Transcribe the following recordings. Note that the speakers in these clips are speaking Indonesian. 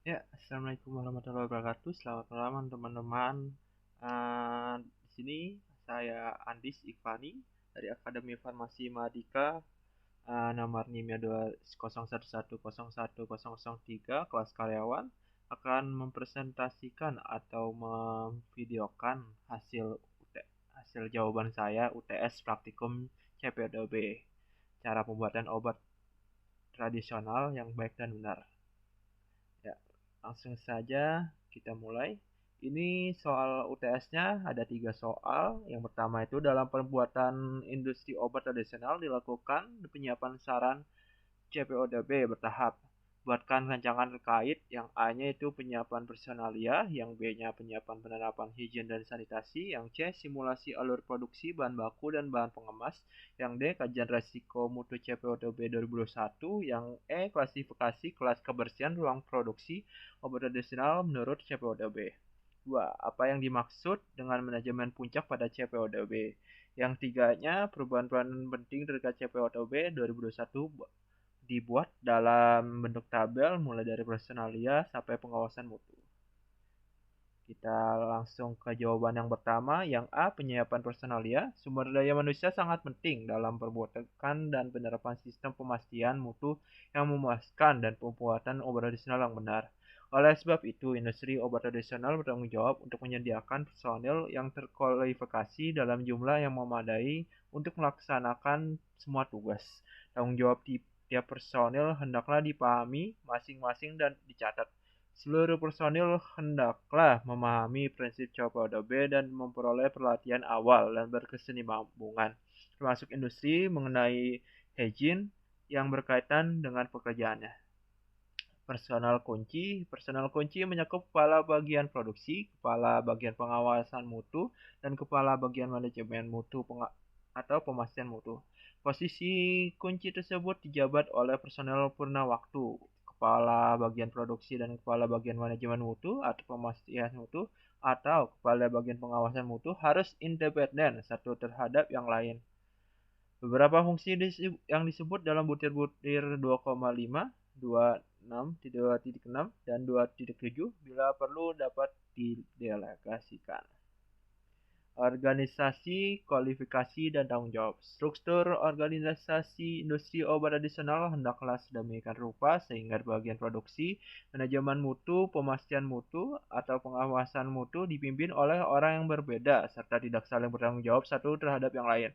Ya, assalamualaikum warahmatullahi wabarakatuh. Selamat malam teman-teman. Di sini saya Andis Ikfani dari Akademi Farmasi Mahadika. Nomor NIM-nya 201101003 kelas karyawan akan mempresentasikan atau memvideokan hasil jawaban saya UTS praktikum CPOB, cara pembuatan obat tradisional yang baik dan benar. Ya, langsung saja kita mulai. Ini soal UTS-nya ada 3 soal. Yang pertama itu dalam pembuatan industri obat tradisional dilakukan penyiapan saran CPODB bertahap. Buatkan rancangan terkait yang A-nya itu penyiapan personalia, yang B-nya penyiapan penerapan higien dan sanitasi, yang C simulasi alur produksi bahan baku dan bahan pengemas, yang D kajian resiko mutu CPODB 2021, yang E klasifikasi kelas kebersihan ruang produksi obat tradisional menurut CPODB. 2. Apa yang dimaksud dengan manajemen puncak pada CPODB? Yang tiganya, perubahan-perubahan penting terkait CPODB 2021 dibuat dalam bentuk tabel mulai dari personalia sampai pengawasan mutu. Kita langsung ke jawaban yang pertama, yang A, penyiapan personalia. Sumber daya manusia sangat penting dalam perbuatan dan penerapan sistem pemastian mutu yang memuaskan dan pembuatan obat tradisional yang benar. Oleh sebab itu, industri obat tradisional bertanggung jawab untuk menyediakan personil yang terkualifikasi dalam jumlah yang memadai untuk melaksanakan semua tugas. Tanggung jawab tiap personil hendaklah dipahami masing-masing dan dicatat. Seluruh personil hendaklah memahami prinsip CPODB dan memperoleh pelatihan awal dan berkesinambungan, termasuk industri mengenai hygiene yang berkaitan dengan pekerjaannya. Personal kunci mencakup kepala bagian produksi, kepala bagian pengawasan mutu, dan kepala bagian manajemen mutu atau pemastian mutu. Posisi kunci tersebut dijabat oleh personel purna waktu, kepala bagian produksi dan kepala bagian manajemen mutu atau pemastian mutu, atau kepala bagian pengawasan mutu harus independen satu terhadap yang lain. Beberapa fungsi yang disebut dalam butir-butir 2,5, 26.2.6, dan 2.7 bila perlu dapat didelegasikan. Organisasi, kualifikasi, dan tanggung jawab. Struktur organisasi industri obat tradisional hendaklah sedemikian rupa sehingga bagian produksi, manajemen mutu, pemastian mutu, atau pengawasan mutu dipimpin oleh orang yang berbeda serta tidak saling bertanggung jawab satu terhadap yang lain.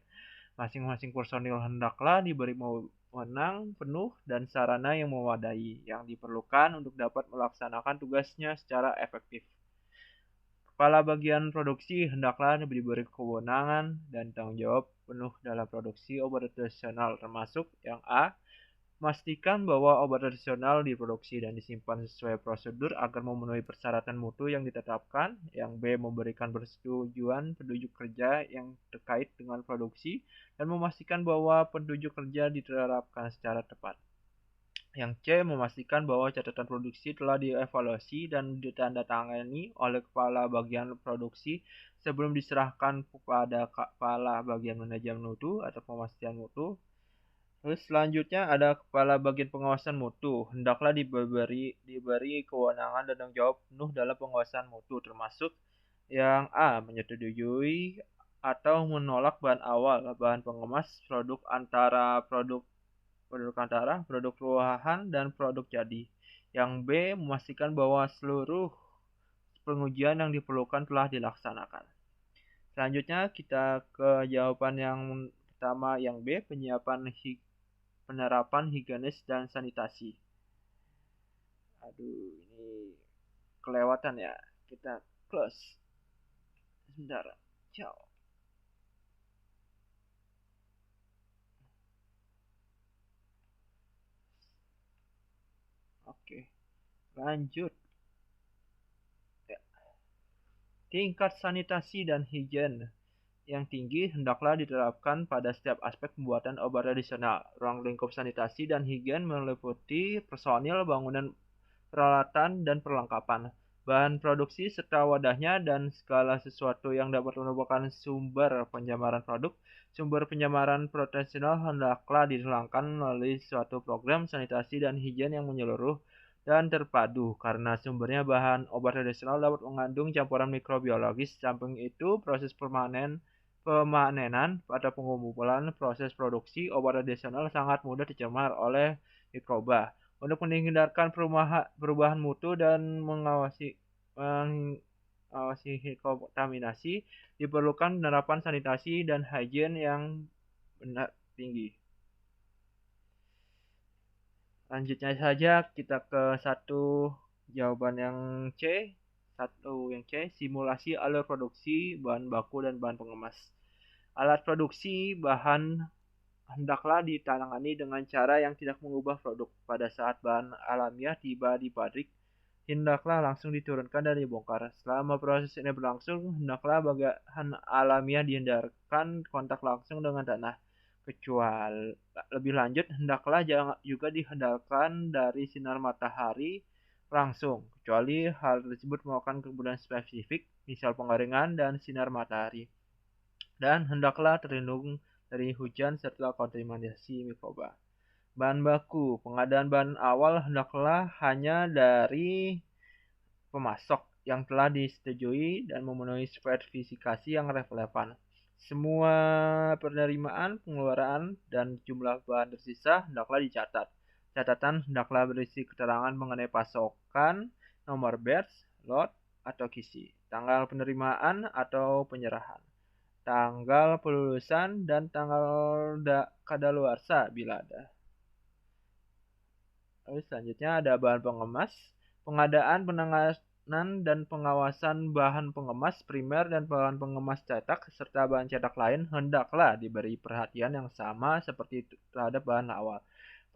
Masing-masing personil hendaklah diberi wewenang penuh dan sarana yang memadai yang diperlukan untuk dapat melaksanakan tugasnya secara efektif. Kepala bagian produksi hendaklah diberi kewenangan dan tanggung jawab penuh dalam produksi obat tradisional, termasuk yang A, memastikan bahwa obat tradisional diproduksi dan disimpan sesuai prosedur agar memenuhi persyaratan mutu yang ditetapkan. Yang B, memberikan persetujuan petunjuk kerja yang terkait dengan produksi dan memastikan bahwa petunjuk kerja diterapkan secara tepat. Yang C, memastikan bahwa catatan produksi telah dievaluasi dan ditandatangani oleh kepala bagian produksi sebelum diserahkan kepada kepala bagian manajemen mutu atau pemastian mutu. Terus selanjutnya ada kepala bagian pengawasan mutu. Hendaklah diberi kewenangan dan tanggung jawab penuh dalam pengawasan mutu, termasuk yang A, menyetujui atau menolak bahan awal, bahan pengemas, produk ruahan, dan produk jadi. Yang B, memastikan bahwa seluruh pengujian yang diperlukan telah dilaksanakan. Selanjutnya kita ke jawaban yang pertama, yang B, penerapan higienis dan sanitasi. Aduh, ini kelewatan ya. Kita close. Sebentar. Ciao. Oke, lanjut. Ya. Tingkat sanitasi dan higien yang tinggi hendaklah diterapkan pada setiap aspek pembuatan obat tradisional. Ruang lingkup sanitasi dan higien meliputi personil, bangunan, peralatan, dan perlengkapan, bahan produksi serta wadahnya, dan segala sesuatu yang dapat merupakan sumber pencemaran produk. Sumber pencemaran tradisional hendaklah dihilangkan melalui suatu program sanitasi dan higien yang menyeluruh dan terpadu karena sumbernya bahan obat tradisional dapat mengandung campuran mikrobiologis. Samping itu, proses pemanenan pada pengumpulan proses produksi obat tradisional sangat mudah dicemar oleh mikroba. Untuk menghindarkan perubahan mutu dan mengawasi kontaminasi, diperlukan penerapan sanitasi dan higien yang benar tinggi. Lanjutnya saja kita ke jawaban yang C. Simulasi alur produksi bahan baku dan bahan pengemas. Alat produksi bahan hendaklah ditangani dengan cara yang tidak mengubah produk. Pada saat bahan alamiah tiba di pabrik, hendaklah langsung diturunkan dan dibongkar. Selama proses ini berlangsung, hendaklah bahan alamiah dihindarkan kontak langsung dengan tanah. Kecuali lebih lanjut, hendaklah juga dihindarkan dari sinar matahari langsung, kecuali hal tersebut merupakan kebutuhan spesifik, misal pengeringan dan sinar matahari. Dan hendaklah terlindung dari hujan serta kontaminasi mikroba. Bahan baku, pengadaan bahan awal hendaklah hanya dari pemasok yang telah disetujui dan memenuhi spesifikasi yang relevan. Semua penerimaan, pengeluaran, dan jumlah bahan tersisa hendaklah dicatat. Catatan hendaklah berisi keterangan mengenai pasokan, nomor batch, lot, atau kisi, tanggal penerimaan atau penyerahan, tanggal pelulusan, dan tanggal kadaluarsa bila ada. Lalu selanjutnya ada bahan pengemas, pengadaan, penanganan, dan pengawasan bahan pengemas primer dan bahan pengemas cetak serta bahan cetak lain hendaklah diberi perhatian yang sama seperti terhadap bahan awal.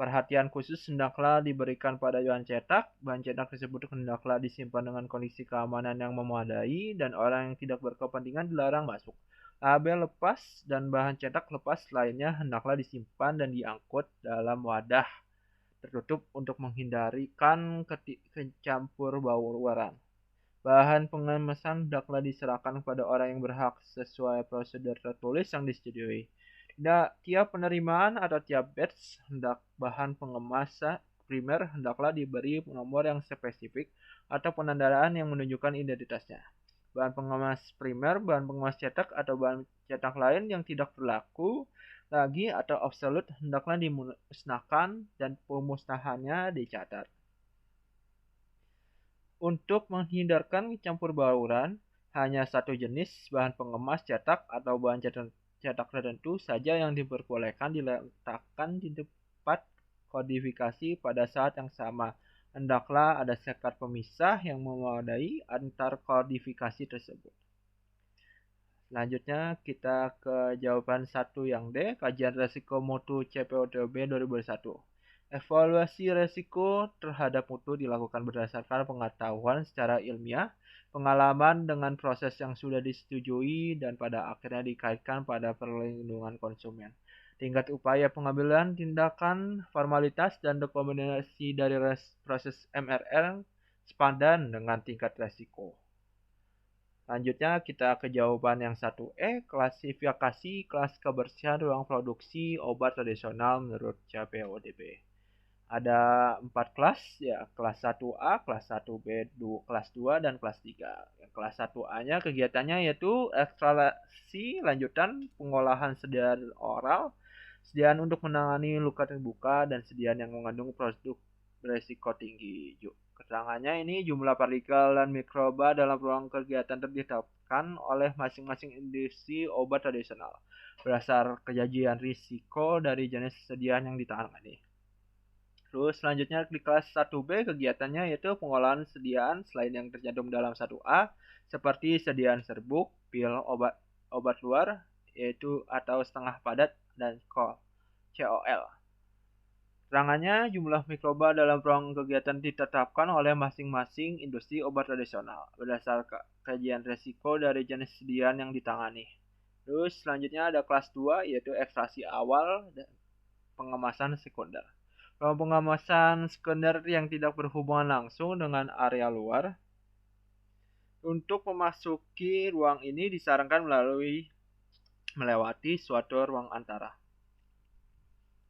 Perhatian khusus hendaklah diberikan pada bahan cetak. Bahan cetak tersebut hendaklah disimpan dengan kondisi keamanan yang memadai dan orang yang tidak berkepentingan dilarang masuk. Label lepas dan bahan cetak lepas lainnya hendaklah disimpan dan diangkut dalam wadah tertutup untuk menghindarikan kecampur bauran. Bahan pengemasan hendaklah diserahkan kepada orang yang berhak sesuai prosedur tertulis yang disetujui. Tiap penerimaan atau tiap batch bahan pengemas primer hendaklah diberi nomor yang spesifik atau penandaan yang menunjukkan identitasnya. Bahan pengemas primer, bahan pengemas cetak, atau bahan cetak lain yang tidak berlaku lagi atau absolut hendaklah dimusnahkan dan pemusnahannya dicatat. Untuk menghindarkan campur bauran, hanya satu jenis bahan pengemas cetak atau bahan cetak tertentu saja yang diperbolehkan diletakkan di tempat kodifikasi pada saat yang sama. Hendaklah ada sekat pemisah yang memadai antar kodifikasi tersebut. Selanjutnya kita ke jawaban 1 yang D, kajian resiko mutu CPOTB 2021. Evaluasi resiko terhadap mutu dilakukan berdasarkan pengetahuan secara ilmiah, pengalaman dengan proses yang sudah disetujui, dan pada akhirnya dikaitkan pada perlindungan konsumen. Tingkat upaya pengambilan tindakan, formalitas, dan dokumentasi dari proses MRL sepadan dengan tingkat resiko. Lanjutnya kita ke jawaban yang 1E, klasifikasi kelas kebersihan ruang produksi obat tradisional menurut CPOTB. Ada 4 kelas, ya, kelas 1A, kelas 1B, kelas 2, dan kelas 3. Kelas 1A-nya kegiatannya yaitu ekstraksi lanjutan, pengolahan sediaan oral, sediaan untuk menangani luka terbuka, dan sediaan yang mengandung produk berisiko tinggi. Keterangannya ini jumlah partikel dan mikroba dalam ruang kegiatan ditetapkan oleh masing-masing industri obat tradisional berdasar kejadian risiko dari jenis sediaan yang ditangani. Terus selanjutnya di kelas 1B kegiatannya yaitu pengolahan sediaan selain yang tercantum dalam 1A seperti sediaan serbuk, pil obat luar yaitu atau setengah padat dan COL. Terangannya jumlah mikroba dalam ruang kegiatan ditetapkan oleh masing-masing industri obat tradisional berdasar kajian risiko dari jenis sediaan yang ditangani. Terus selanjutnya ada kelas 2 yaitu ekstraksi awal dan pengemasan sekunder. Pengemasan sekunder yang tidak berhubungan langsung dengan area luar. Untuk memasuki ruang ini disarankan melewati suatu ruang antara.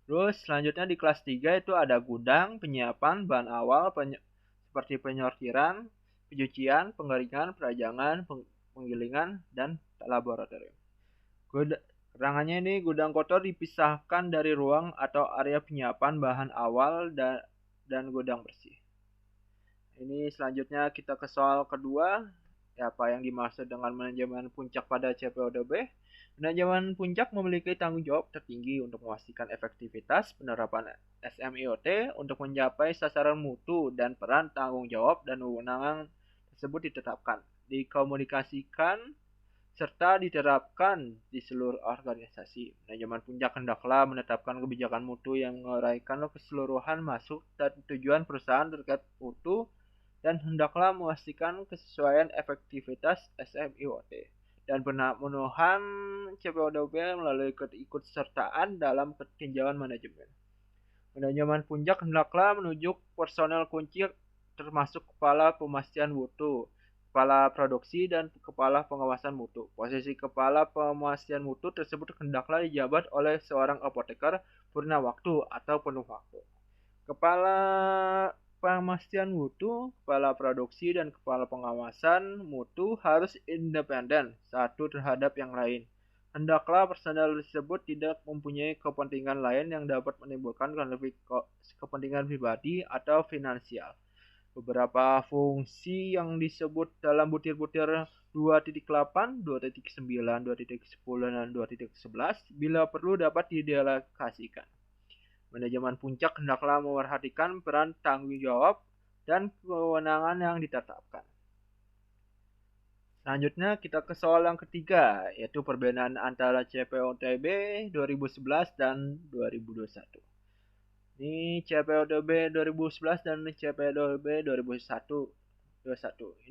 Terus selanjutnya di kelas 3 itu ada gudang, penyiapan, bahan awal, seperti penyortiran, pencucian, pengeringan, perajangan, penggilingan, dan laboratorium. Keterangannya ini gudang kotor dipisahkan dari ruang atau area penyiapan bahan awal dan gudang bersih. Ini selanjutnya kita ke soal kedua, apa yang dimaksud dengan manajemen puncak pada CPODB. Manajemen puncak memiliki tanggung jawab tertinggi untuk memastikan efektivitas penerapan SMIOT untuk mencapai sasaran mutu dan peran tanggung jawab dan wewenang tersebut ditetapkan, dikomunikasikan, serta diterapkan di seluruh organisasi. Manajemen puncak hendaklah menetapkan kebijakan mutu yang menguraikan keseluruhan masuk dan tujuan perusahaan terkait mutu dan hendaklah memastikan kesesuaian efektivitas SMIOT dan pemenuhan CPODB melalui keikutsertaan dalam tinjauan manajemen. Manajemen puncak hendaklah menunjuk personel kunci termasuk kepala pemastian mutu, kepala produksi, dan kepala pengawasan mutu. Posisi kepala pemastian mutu tersebut hendaklah dijabat oleh seorang apoteker purna waktu atau penuh waktu. Kepala pemastian mutu, kepala produksi, dan kepala pengawasan mutu harus independen satu terhadap yang lain. Hendaklah personel tersebut tidak mempunyai kepentingan lain yang dapat menimbulkan kepentingan pribadi atau finansial. Beberapa fungsi yang disebut dalam butir-butir 2.8, 2.9, 2.10, dan 2.11 bila perlu dapat didelegasikan. Manajemen puncak hendaklah memperhatikan peran tanggung jawab dan kewenangan yang ditetapkan. Selanjutnya kita ke soal yang ketiga, yaitu perbedaan antara CPOTB 2011 dan 2021. Ini CPOTB 2011 dan CPOTB 2021.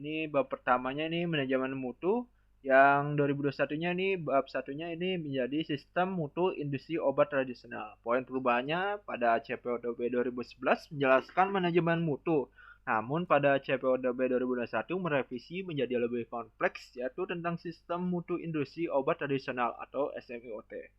Ini bab pertamanya ini manajemen mutu. Yang 2021-nya ini bab satunya ini menjadi sistem mutu industri obat tradisional. Poin perubahannya pada CPOTB 2011 menjelaskan manajemen mutu. Namun pada CPOTB 2021 merevisi menjadi lebih kompleks, yaitu tentang sistem mutu industri obat tradisional atau SMIOT.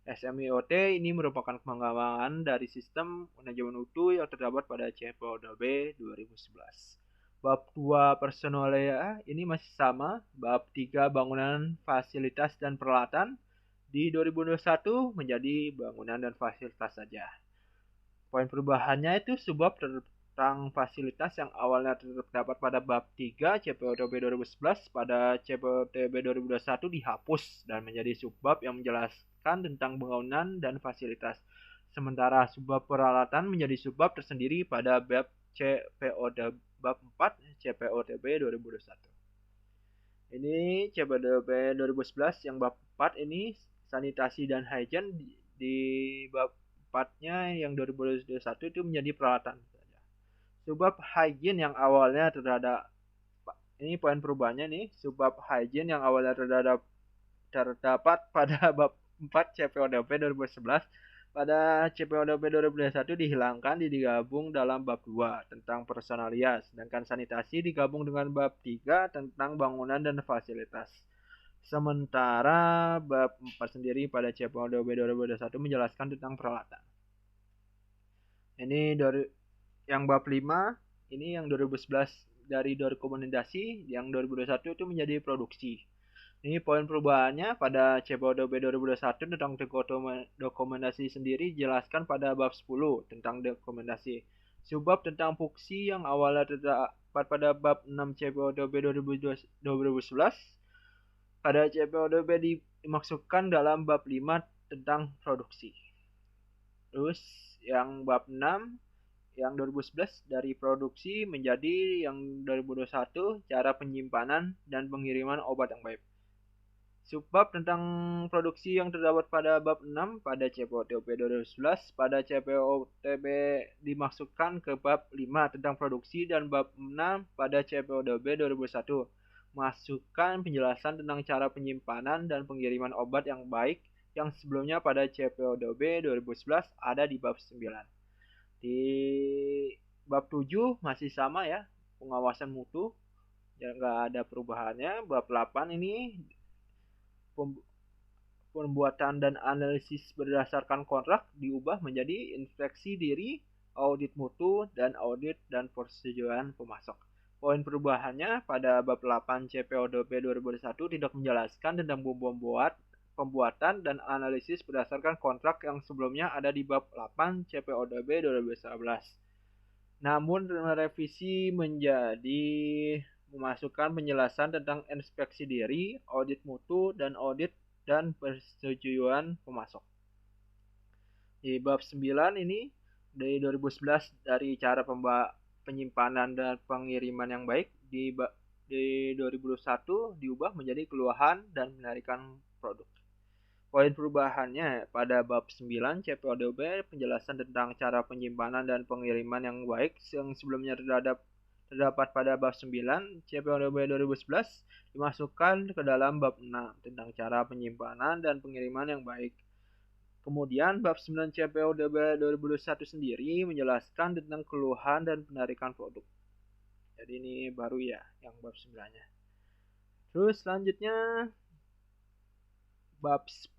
SMIOT ini merupakan pengembangan dari sistem manajemen mutu yang terdapat pada CPOTB 2011. Bab 2 personalia ini masih sama. Bab 3 bangunan, fasilitas, dan peralatan di 2021 menjadi bangunan dan fasilitas saja. Poin perubahannya itu subbab tentang fasilitas yang awalnya terdapat pada bab 3 CPOTB 2011 pada CPOTB 2021 dihapus dan menjadi subbab yang menjelaskan tentang bangunan dan fasilitas. Sementara subbab peralatan menjadi subbab tersendiri pada bab CPOTB bab 4 CPOTB 2021. Ini CPOTB 2011 yang bab 4 ini sanitasi dan hygiene di bab 4-nya yang 2021 itu menjadi peralatan saja. Subbab hygiene yang awalnya terdapat, ini poin perubahannya nih, subbab hygiene yang awalnya terdapat pada bab 4 CPOTB 2011 pada CPOTB 2021 dihilangkan digabung dalam bab 2 tentang personalia, sedangkan sanitasi digabung dengan bab 3 tentang bangunan dan fasilitas. Sementara bab 4 sendiri pada CPOTB 2021 menjelaskan tentang peralatan. Ini dari yang bab 5, ini yang 2011 dari dokumentasi, yang 2021 itu menjadi produksi. Ini poin perubahannya pada CPOTB 2021 tentang dokumentasi sendiri jelaskan pada bab 10 tentang dokumentasi. Subbab tentang fungsi yang awalnya terdapat pada bab 6 CPOTB 2011 pada CPOTB dimaksudkan dalam bab 5 tentang produksi. Terus yang bab 6 yang 2011 dari produksi menjadi yang 2021 cara penyimpanan dan pengiriman obat yang baik. Subbab tentang produksi yang terdapat pada bab 6 pada CPOTB 2011 pada CPOTB dimaksudkan ke bab 5 tentang produksi dan bab 6 pada CPOTB 2021 masukkan penjelasan tentang cara penyimpanan dan pengiriman obat yang baik yang sebelumnya pada CPOTB 2011 ada di bab 9. Di bab 7 masih sama ya, pengawasan mutu, ya nggak ada perubahannya. Bab 8 ini pembuatan dan analisis berdasarkan kontrak diubah menjadi inspeksi diri audit mutu, dan audit dan persetujuan pemasok. Poin perubahannya pada bab 8 CPODB 2001 tidak menjelaskan tentang pembuatan dan analisis berdasarkan kontrak yang sebelumnya ada di bab 8 CPODB 2011. Namun revisi menjadi memasukkan penjelasan tentang inspeksi diri, audit mutu, dan audit dan persetujuan pemasok. Di bab 9 ini dari 2011 dari cara penyimpanan dan pengiriman yang baik di 2021 diubah menjadi keluhan dan penarikan produk. Poin perubahannya pada bab 9 CPODB penjelasan tentang cara penyimpanan dan pengiriman yang baik yang sebelumnya terdapat pada bab 9 CPODB 2011 dimasukkan ke dalam bab 6 tentang cara penyimpanan dan pengiriman yang baik. Kemudian bab 9 CPODB 2021 sendiri menjelaskan tentang keluhan dan penarikan produk. Jadi ini baru ya yang bab 9-nya. Terus selanjutnya bab 10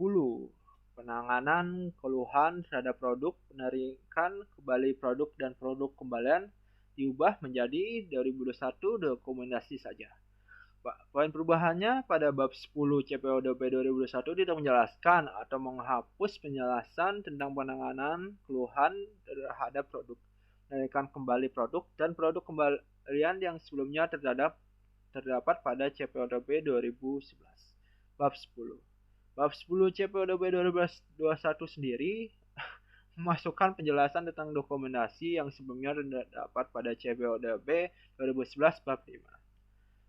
penanganan keluhan terhadap produk, penarikan kembali produk dan produk kembalian diubah menjadi 2021 dokumentasi saja. Poin perubahannya pada bab 10 CPODB 2021 tidak menjelaskan atau menghapus penjelasan tentang penanganan keluhan terhadap produk, penarikan kembali produk, dan produk kembalian yang sebelumnya terdapat pada CPODB 2011. Bab 10. Bab 10 CPODB 2021 sendiri memasukkan penjelasan tentang dokumentasi yang sebelumnya terdapat pada CPODB 2011 bab 5.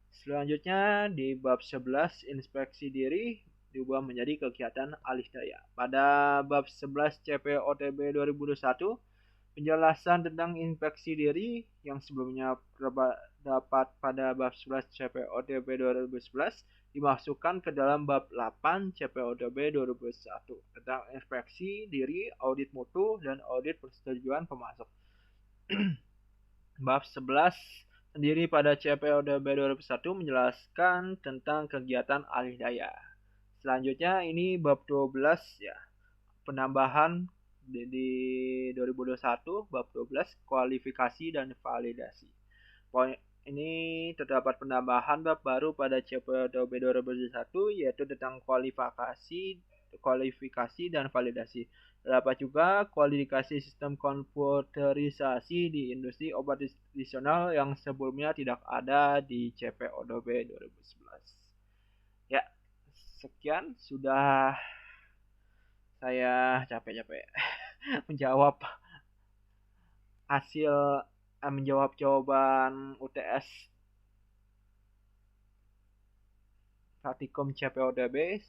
Selanjutnya di bab 11 inspeksi diri diubah menjadi kegiatan alih daya. Pada bab 11 CPODB 2021 penjelasan tentang inspeksi diri yang sebelumnya terdapat pada bab 11 CPODB 2011 dimasukkan ke dalam bab 8 CPODB 2001 tentang inspeksi diri, audit mutu, dan audit persetujuan pemasok. Bab 11 sendiri pada CPODB 2001 menjelaskan tentang kegiatan alih daya. Selanjutnya ini bab 12 ya. Penambahan di 2021 bab 12 kualifikasi dan validasi. Poin ini terdapat penambahan bab baru pada CPODB 2021 yaitu tentang kualifikasi dan validasi. Terdapat juga kualifikasi sistem komputerisasi di industri obat tradisional yang sebelumnya tidak ada di CPODB 2011. Ya, sekian sudah saya capek-capek menjawab jawaban UTS Praktikum CPODB.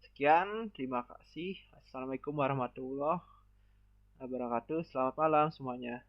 Sekian, terima kasih. Assalamualaikum warahmatullahi wabarakatuh. Selamat malam semuanya.